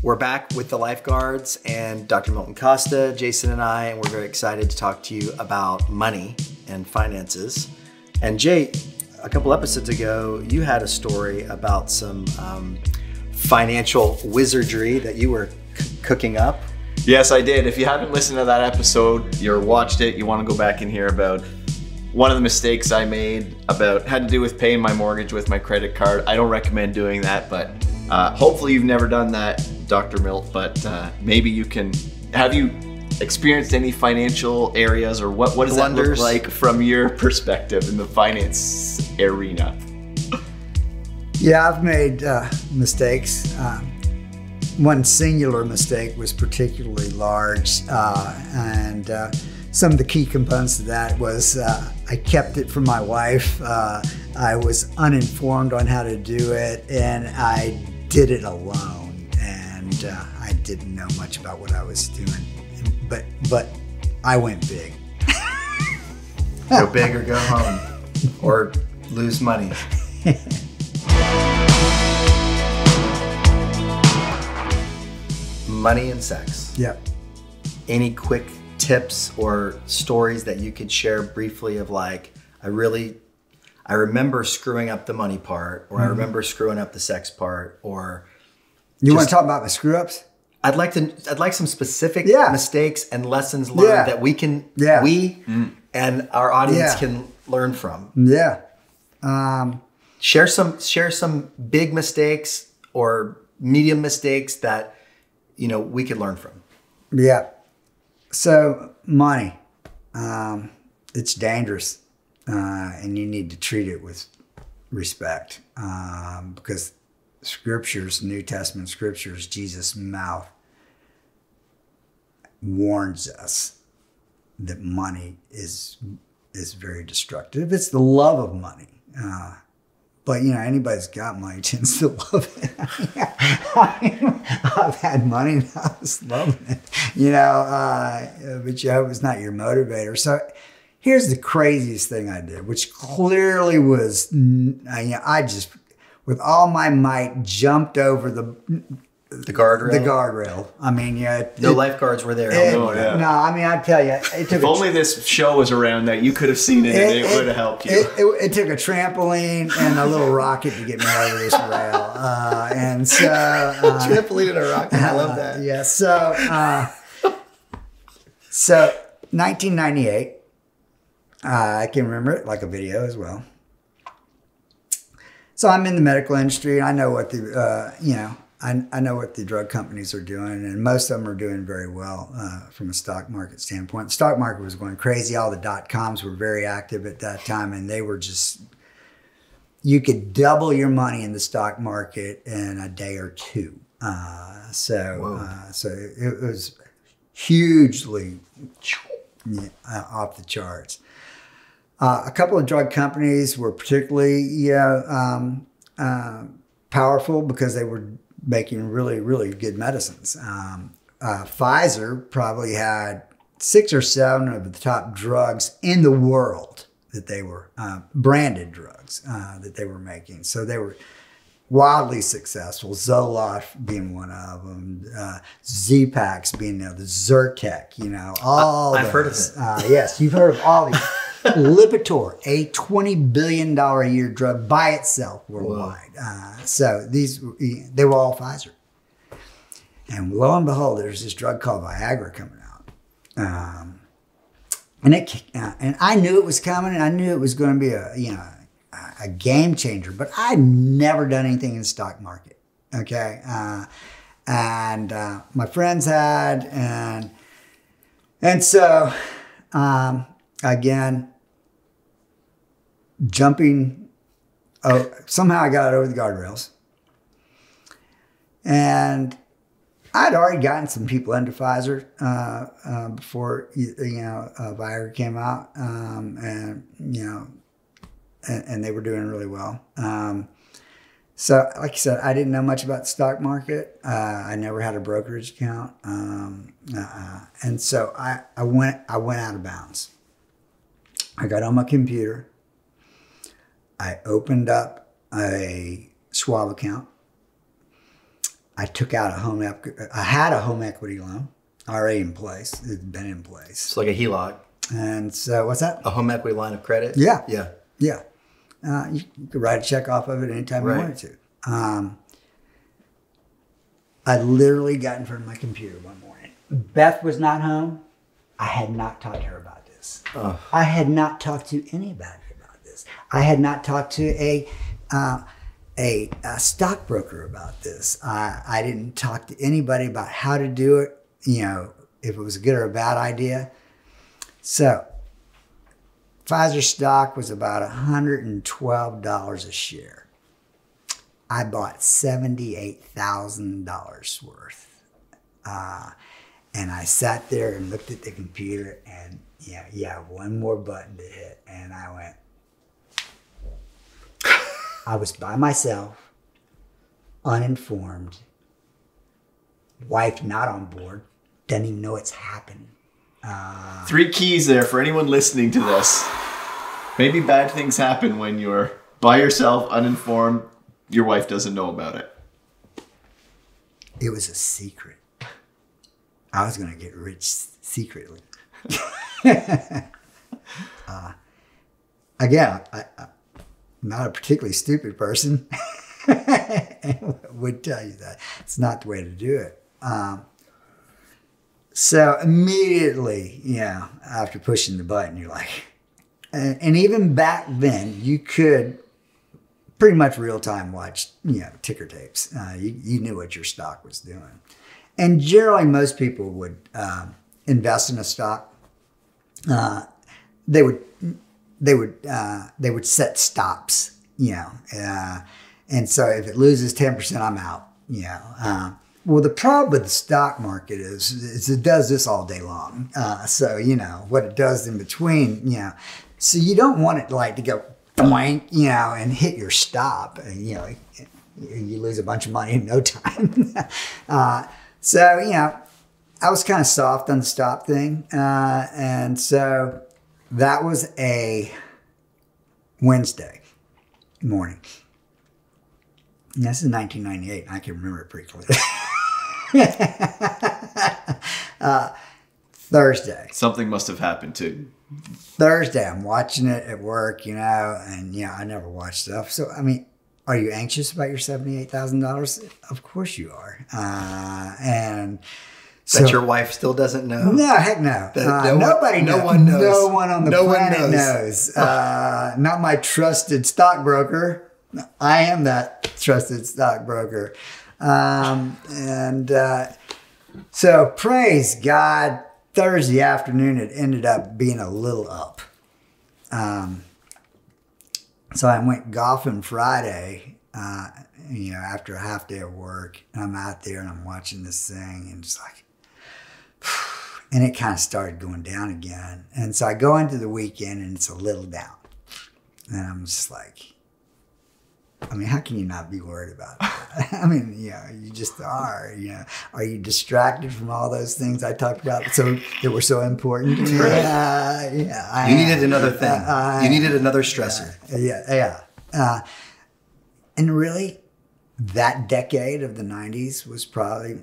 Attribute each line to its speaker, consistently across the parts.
Speaker 1: We're back with the lifeguards and Dr. Milton Costa, Jason and I, and we're very excited to talk to you about money and finances. And Jay, a couple episodes ago, you had a story about some financial wizardry that you were cooking up.
Speaker 2: Yes, I did. If you haven't listened to that episode, or watched it, you want to go back and hear about one of the mistakes I made had to do with paying my mortgage with my credit card. I don't recommend doing that, but hopefully you've never done that, Dr. Milt, but maybe you can. Have you experienced any financial areas, or what does that look like from your perspective in the finance arena?
Speaker 3: Yeah, I've made mistakes. One singular mistake was particularly large, and some of the key components of that was I kept it from my wife. I was uninformed on how to do it, and I did it alone, and I didn't know much about what I was doing. But I went big.
Speaker 1: Go big or go home, or lose money. Money and sex.
Speaker 3: Yep.
Speaker 1: Any quick tips or stories that you could share briefly of like, I remember screwing up the money part, or I remember screwing up the sex part, or
Speaker 3: you want to talk about the screw ups?
Speaker 1: I'd like some specific mistakes and lessons learned that we can and our audience can learn from.
Speaker 3: Yeah.
Speaker 1: Share some big mistakes or medium mistakes that we could learn from.
Speaker 3: Yeah. So money, it's dangerous, and you need to treat it with respect, because scriptures, New Testament scriptures, Jesus' mouth warns us that money is very destructive. It's the love of money. But anybody's got money tends to love it. I've had money and I was loving it, but you hope it's not your motivator. So here's the craziest thing I did, which clearly was, I just, with all my might, jumped over the
Speaker 1: guardrail.
Speaker 3: The guardrail. I mean,
Speaker 1: no lifeguards were there.
Speaker 3: No, I mean, I tell you, it took.
Speaker 2: If only this show was around, that you could have seen it, and it would have helped you.
Speaker 3: It took a trampoline and a little rocket to get me over this rail, and so
Speaker 1: trampoline and a rocket. I love that.
Speaker 3: Yeah. So 1998. I can remember it like a video as well. So I'm in the medical industry, and I know what I know what the drug companies are doing, and most of them are doing very well from a stock market standpoint. The stock market was going crazy. All the dot-coms were very active at that time, and they were just, you could double your money in the stock market in a day or two. So it was hugely off the charts. A couple of drug companies were particularly powerful because they were making really, really good medicines. Pfizer probably had 6 or 7 of the top drugs in the world that they were branded drugs that they were making. So they were wildly successful. Zoloft being one of them, Z-Paks being the Zyrtec, all
Speaker 1: I've heard of it.
Speaker 3: Yes, you've heard of all these. Lipitor, a $20 billion a year drug by itself worldwide. So they were all Pfizer. And lo and behold, there's this drug called Viagra coming out. And I knew it was coming, and I knew it was going to be a game changer, but I'd never done anything in the stock market. Okay. And my friends had, and so, again, jumping, somehow I got over the guardrails. And I'd already gotten some people into Pfizer before Viagra came out, and they were doing really well. So, like I said, I didn't know much about the stock market. I never had a brokerage account, and so I went out of bounds. I got on my computer. I opened up a Schwab account. I took out I had a home equity loan already in place. It had been in place.
Speaker 1: It's like a HELOC.
Speaker 3: And so, what's that?
Speaker 1: A home equity line of credit?
Speaker 3: Yeah.
Speaker 1: Yeah.
Speaker 3: Yeah. You could write a check off of it anytime you wanted to. I literally got in front of my computer one morning. Beth was not home. I had not talked to her about this. I had not talked to anybody about this. I had not talked to a stockbroker about this. I didn't talk to anybody about how to do it, you know, if it was a good or a bad idea. So Pfizer stock was about $112 a share. I bought $78,000 worth. And I sat there and looked at the computer and one more button to hit. And I went, I was by myself, uninformed, wife not on board, doesn't even know it's happening.
Speaker 2: 3 keys there for anyone listening to this. Maybe bad things happen when you're by yourself, uninformed, your wife doesn't know about it.
Speaker 3: It was a secret. I was going to get rich secretly. Again, I'm not a particularly stupid person. I would tell you that. It's not the way to do it. So immediately, after pushing the button, you're like, and even back then, you could pretty much real time watch, ticker tapes. You knew what your stock was doing. And generally, most people would invest in a stock. They would set stops, and so if it loses 10%, I'm out. Well, the problem with the stock market is it does this all day long. So what it does in between, so you don't want it to go boink, and hit your stop. You lose a bunch of money in no time. So, I was kind of soft on the stop thing. And so that was a Wednesday morning. And this is 1998. I can remember it pretty clearly. Thursday.
Speaker 2: Something must have happened too.
Speaker 3: Thursday, I'm watching it at work, and I never watch stuff. So, are you anxious about your $78,000? Of course you are. And so,
Speaker 1: that your wife still doesn't know?
Speaker 3: No, heck no. Nobody knows.
Speaker 1: No one knows.
Speaker 3: No one on the planet knows. Not my trusted stockbroker. I am that trusted stockbroker. So praise God, Thursday afternoon, it ended up being a little up. So I went golfing Friday, after a half day of work, and I'm out there and I'm watching this thing and it's like, and it kind of started going down again. And so I go into the weekend and it's a little down. And I'm just like, how can you not be worried about that? You just are, Are you distracted from all those things I talked about that were so important?
Speaker 1: Right. You needed another thing. You needed another stressor.
Speaker 3: And really, that decade of the 90s was probably,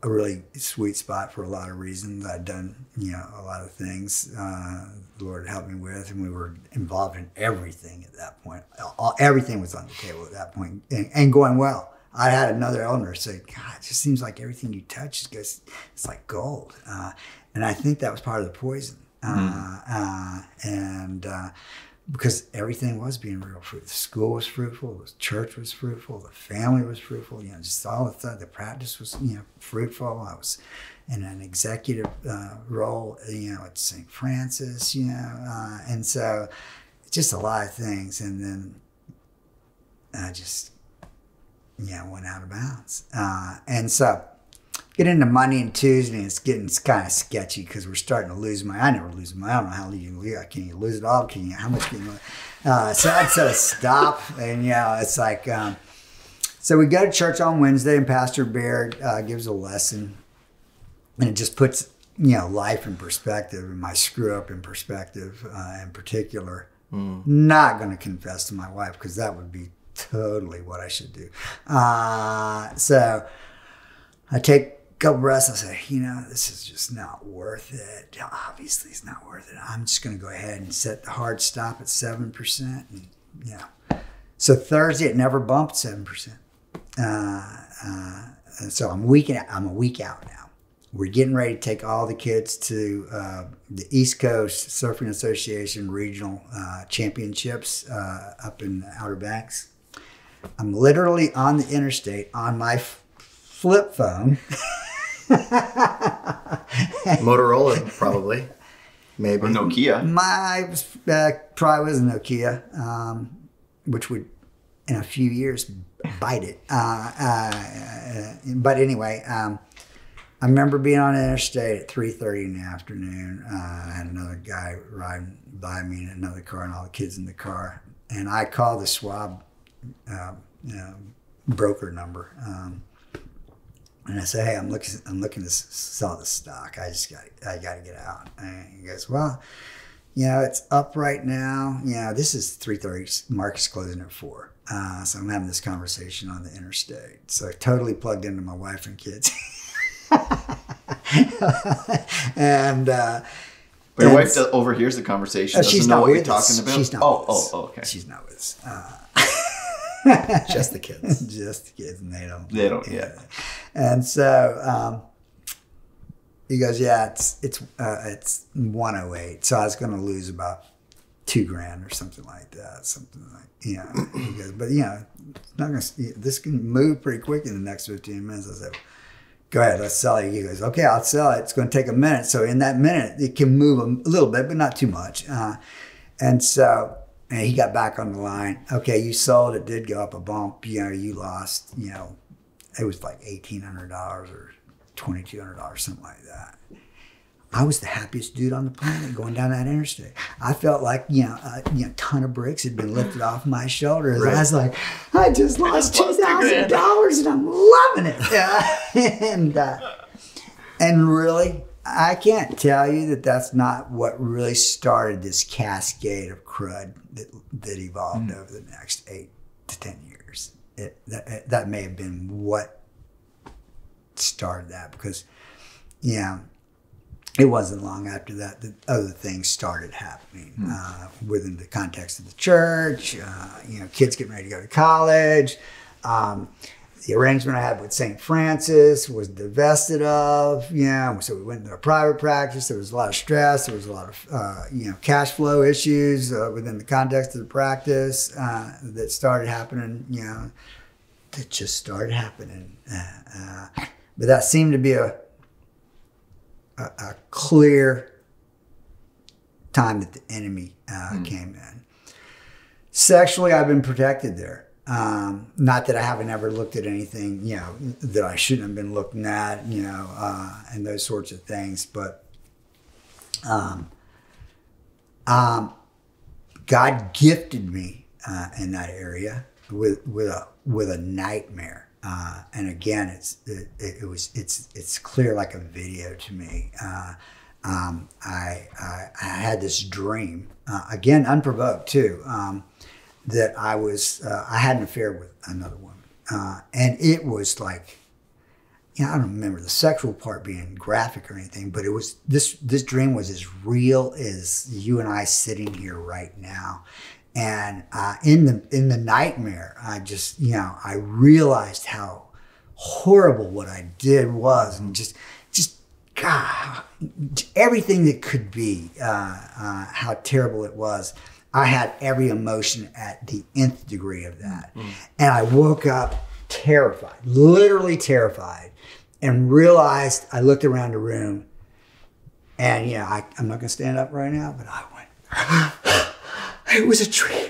Speaker 3: a really sweet spot for a lot of reasons. I'd done, a lot of things the Lord helped me with, and we were involved in everything at that point. Everything was on the table at that point and going well. I had another elder say, God, it just seems like everything you touch it's like gold. And I think that was part of the poison. Because everything was being real fruitful. The school was fruitful, the church was fruitful, the family was fruitful, just all the stuff, the practice was, fruitful. I was in an executive role, at St. Francis, and so just a lot of things. And then I just, went out of bounds. And so get into Monday and Tuesday, and it's getting kind of sketchy because we're starting to lose money. I never lose money. I don't know how you lose. Can you lose it all? How much can you lose? So I'd set a stop, and it's like, so we go to church on Wednesday, and Pastor Baird gives a lesson, and it just puts life in perspective and my screw up in perspective in particular. Not going to confess to my wife because that would be totally what I should do. So I take a couple breaths. I say, this is just not worth it. Obviously, it's not worth it. I'm just going to go ahead and set the hard stop at 7%. And, so Thursday, it never bumped 7%. And so I'm a week out now. We're getting ready to take all the kids to the East Coast Surfing Association Regional Championships up in the Outer Banks. I'm literally on the interstate on my flip phone.
Speaker 1: Motorola, probably. Maybe.
Speaker 2: Or Nokia.
Speaker 3: My probably was a Nokia, which would, in a few years, bite it. But anyway, I remember being on the interstate at 3:30 in the afternoon. I had another guy riding by me in another car and all the kids in the car. And I called the Schwab broker number. And I said, hey, I'm looking to sell this stock. I got to get out. And he goes, well, it's up right now. This is 3:30. Market's closing at 4. So I'm having this conversation on the interstate. So I totally plugged into my wife and kids. And
Speaker 2: but your wife overhears the conversation.
Speaker 3: She's
Speaker 2: doesn't
Speaker 3: not
Speaker 2: know what
Speaker 3: with
Speaker 2: you're
Speaker 3: us.
Speaker 2: talking about.
Speaker 3: She's not with us.
Speaker 2: Okay.
Speaker 3: She's not with us.
Speaker 1: Just the kids.
Speaker 3: Just the kids, and they don't.
Speaker 2: Yeah.
Speaker 3: And so he goes, yeah, it's 108. So I was going to lose about $2,000 or something like that. He goes, but it's not going to. This can move pretty quick in the next 15 minutes. I said, go ahead, let's sell it. He goes, okay, I'll sell it. It's going to take a minute. So in that minute, it can move a little bit, but not too much. And he got back on the line. Okay, you sold. It did go up a bump. You lost, it was like $1,800 or $2,200, something like that. I was the happiest dude on the planet going down that interstate. I felt like, a ton of bricks had been lifted off my shoulders. Right. I was like, I just lost $2,000 and I'm loving it. And really, I can't tell you that that's not what really started this cascade of crud that evolved over the next 8 to 10 years. That may have been what started that because, it wasn't long after that other things started happening within the context of the church. Kids getting ready to go to college. The arrangement I had with St. Francis was divested of. So we went into a private practice. There was a lot of stress. There was a lot of cash flow issues within the context of the practice that started happening. That just started happening. But that seemed to be a clear time that the enemy came in. Sexually, I've been protected there. Not that I haven't ever looked at anything, that I shouldn't have been looking at, and those sorts of things. But God gifted me in that area with a nightmare. And again, it's clear like a video to me. I had this dream, again unprovoked too, that I had an affair with another woman, and it was like, I don't remember the sexual part being graphic or anything, but it was this dream was as real as you and I sitting here right now. And in the nightmare, I just, I realized how horrible what I did was, and just God, everything that could be, how terrible it was. I had every emotion at the nth degree of that. And I woke up terrified, literally terrified, and realized, I looked around the room, and I'm not going to stand up right now, but I went, it was a dream.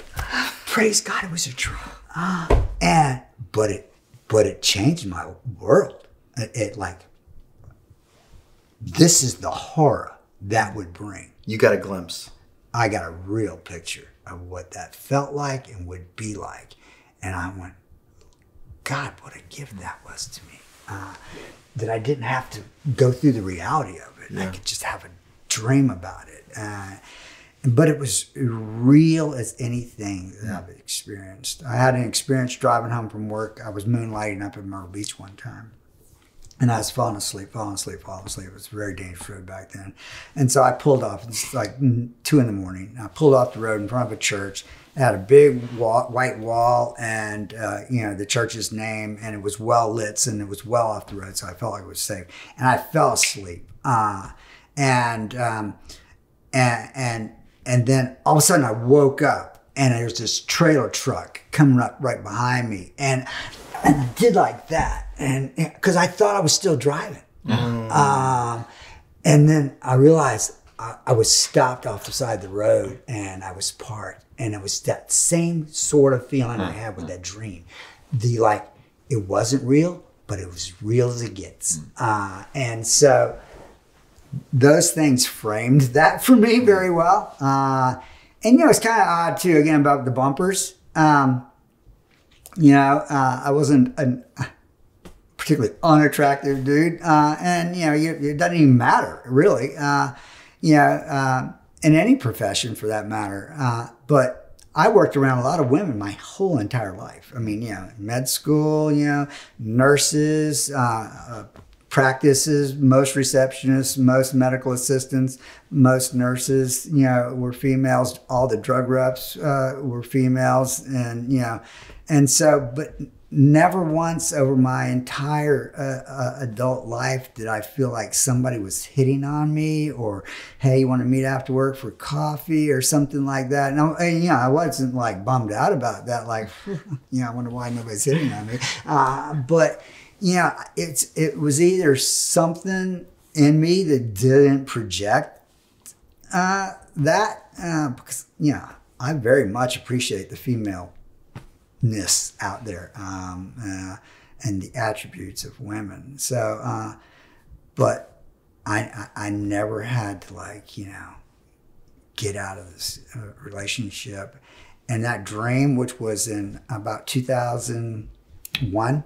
Speaker 3: Praise God, it was a dream. But it changed my world. This is the horror that would bring.
Speaker 1: You got a glimpse.
Speaker 3: I got a real picture of what that felt like and would be like. And I went, God, what a gift that was to me. That I didn't have to go through the reality of it. Yeah. I could just have a dream about it. but it was real as anything that I've experienced. I had an experience driving home from work. I was moonlighting up in Myrtle Beach one time. And I was falling asleep. It was a very dangerous road back then. And so I pulled off. It's like 2 a.m. I pulled off the road in front of a church. It had a big white wall and, the church's name, and it was well lit, and it was well off the road, so I felt like it was safe. And I fell asleep. And then all of a sudden I woke up, and there's this trailer truck coming up right behind me. And I did like that, and because I thought I was still driving. And then I realized I was stopped off the side of the road, and I was parked, and it was that same sort of feeling I had with that dream. It wasn't real, but it was real as it gets. And so those things framed that for me very well. And it's kind of odd too, again, about the bumpers. I wasn't a particularly unattractive dude. And it doesn't even matter, really. In any profession for that matter. But I worked around a lot of women my whole entire life. I mean, med school, nurses, practices, most receptionists, most medical assistants, most nurses, were females. All the drug reps were females, and so, but never once over my entire adult life did I feel like somebody was hitting on me, or, hey, you want to meet after work for coffee or something like that. And I wasn't like bummed out about that. Like, I wonder why nobody's hitting on me. But it was either something in me that didn't project because I very much appreciate the femaleness out there and the attributes of women. So, but I never had to get out of this relationship. And that dream, which was in about 2001.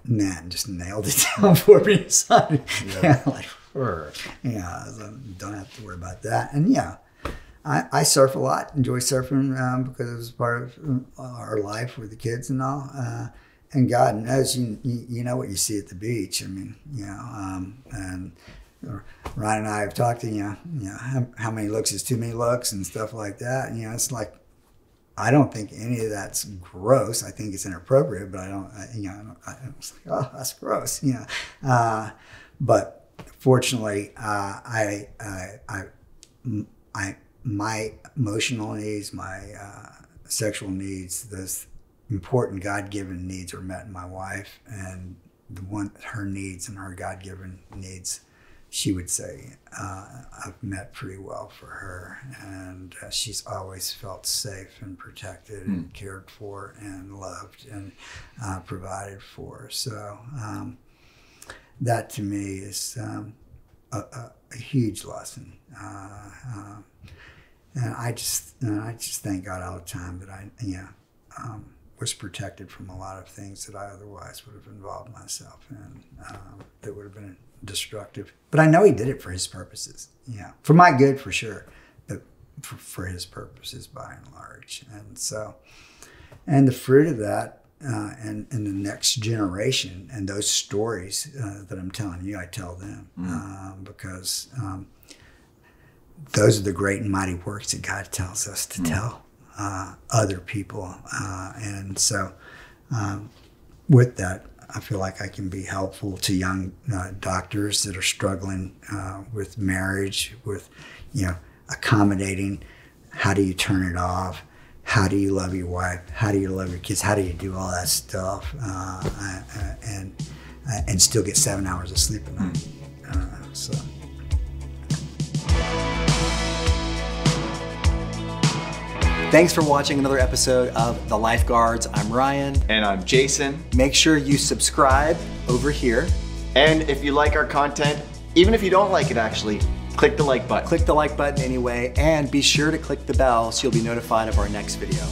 Speaker 3: Man, just nailed it down for me. So, don't have to worry about that. And I surf a lot, enjoy surfing because it was part of our life with the kids and all. And God knows, you know what you see at the beach. I mean, and Ryan and I have talked to, how many looks is too many looks and stuff like that. It's like, I don't think any of that's gross. I think it's inappropriate, but I was like, oh, that's gross, But fortunately, my emotional needs, my sexual needs, those important God-given needs were met in my wife, and her needs and her God-given needs, she would say, I've met pretty well for her, and she's always felt safe and protected and cared for and loved and provided for. So that to me is a huge lesson. And I just thank God all the time that I was protected from a lot of things that I otherwise would have involved myself in that would have been destructive. But I know He did it for His purposes, for my good for sure, but for His purposes by and large. And so, and the fruit of that and the next generation and those stories that I'm telling you, I tell them because those are the great and mighty works that God tells us to tell other people. And so with that, I feel like I can be helpful to young doctors that are struggling with marriage, with, accommodating. How do you turn it off? How do you love your wife? How do you love your kids? How do you do all that stuff and still get 7 hours of sleep a night? So.
Speaker 1: Thanks for watching another episode of The Lifeguards. I'm Ryan.
Speaker 2: And I'm Jason.
Speaker 1: Make sure you subscribe over here.
Speaker 2: And if you like our content, even if you don't like it actually, click the like button.
Speaker 1: Click the like button anyway, and be sure to click the bell so you'll be notified of our next video.